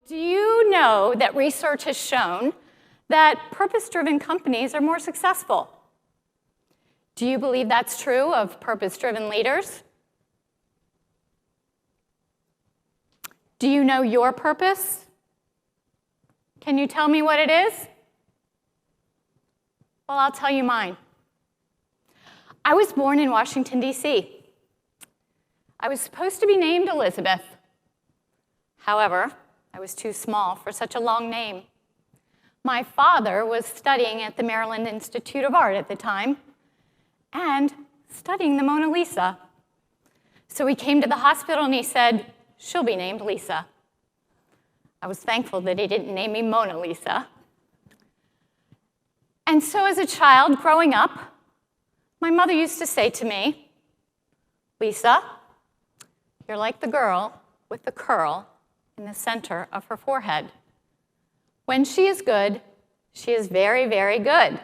Do you know that research has shown that purpose-driven companies are more successful? Do you believe that's true of purpose-driven leaders? Do you know your purpose? Can you tell me what it is? Well, I'll tell you mine. I was born in Washington, D.C. I was supposed to be named Elizabeth. However, I was too small for such a long name. My father was studying at the Maryland Institute of Art at the time and studying the Mona Lisa. So he came to the hospital and he said, "She'll be named Lisa." I was thankful that he didn't name me Mona Lisa. And so as a child growing up, my mother used to say to me, "Lisa, you're like the girl with the curl in the center of her forehead. When she is good, she is very, very good.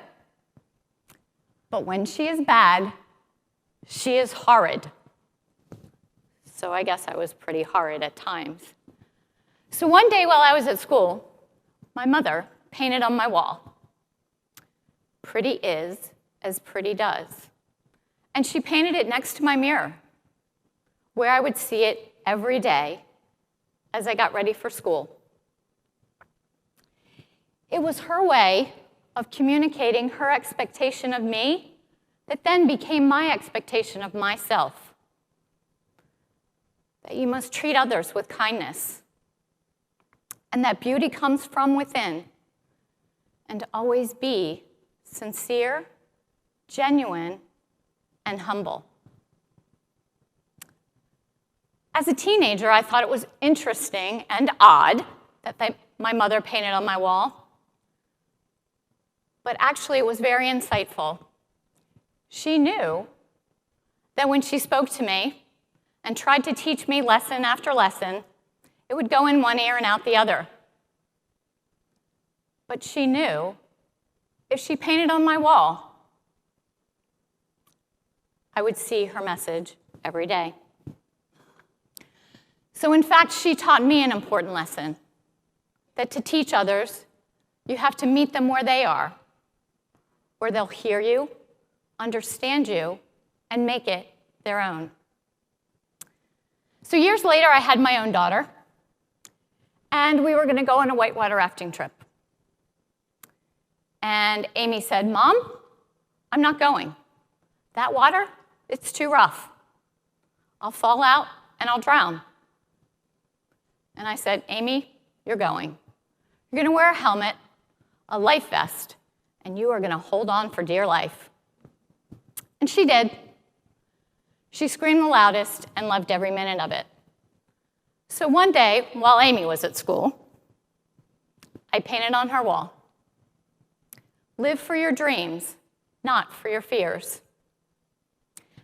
But when she is bad, she is horrid." So I guess I was pretty horrid at times. So one day while I was at school, my mother painted on my wall, "Pretty is as pretty does." And she painted it next to my mirror, where I would see it every day as I got ready for school. It was her way of communicating her expectation of me that then became my expectation of myself. That you must treat others with kindness, and that beauty comes from within, and always be sincere, genuine, and humble. As a teenager, I thought it was interesting and odd that my mother painted on my wall. But actually, it was very insightful. She knew that when she spoke to me and tried to teach me lesson after lesson, it would go in one ear and out the other. But she knew if she painted on my wall, I would see her message every day. So in fact, she taught me an important lesson, that to teach others, you have to meet them where they are, where they'll hear you, understand you, and make it their own. So years later, I had my own daughter, and we were going to go on a whitewater rafting trip. And Amy said, "Mom, I'm not going. That water, it's too rough. I'll fall out and I'll drown." And I said, "Amy, you're going. You're going to wear a helmet, a life vest, and you are going to hold on for dear life." And she did. She screamed the loudest and loved every minute of it. So one day, while Amy was at school, I painted on her wall, "Live for your dreams, not for your fears."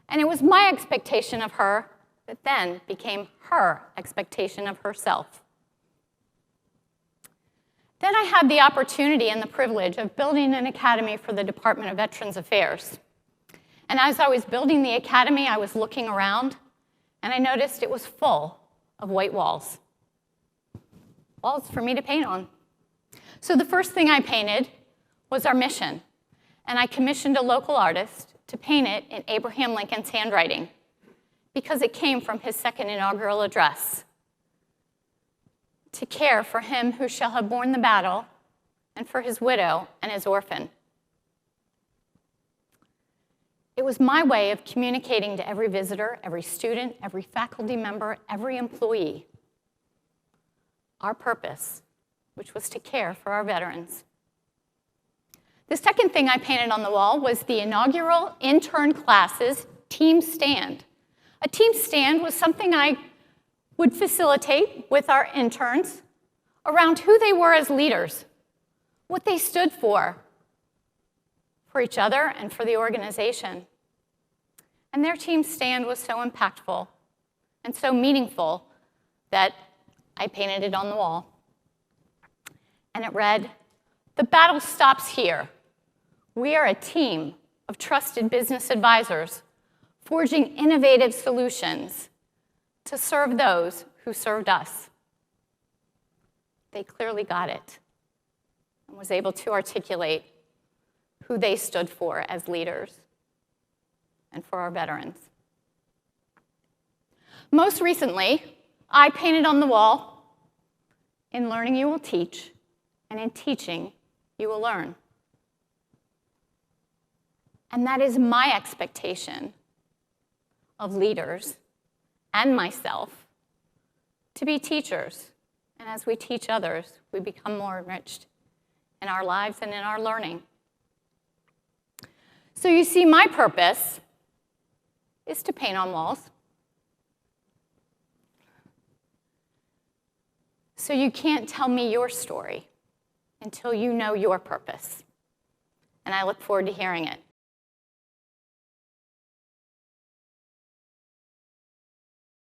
And it was my expectation of her that then became her expectation of herself. Then I had the opportunity and the privilege of building an academy for the Department of Veterans Affairs. And as I was building the academy, I was looking around, and I noticed it was full of white walls. Walls for me to paint on. So the first thing I painted was our mission, and I commissioned a local artist to paint it in Abraham Lincoln's handwriting, because it came from his second inaugural address. "To care for him who shall have borne the battle, and for his widow and his orphan." It was my way of communicating to every visitor, every student, every faculty member, every employee, our purpose, which was to care for our veterans. The second thing I painted on the wall was the inaugural intern class's team stand. A team stand was something I would facilitate with our interns around who they were as leaders, what they stood for each other and for the organization. And their team stand was so impactful and so meaningful that I painted it on the wall. And it read, "The battle stops here. We are a team of trusted business advisors forging innovative solutions to serve those who served us." they clearly got it and was able to articulate who they stood for as leaders and for our veterans. Most recently, I painted on the wall, "In learning you will teach, and in teaching you will learn." And that is my expectation of leaders and myself, to be teachers. And as we teach others, we become more enriched in our lives and in our learning. So you see, my purpose is to paint on walls. So you can't tell me your story until you know your purpose. And I look forward to hearing it.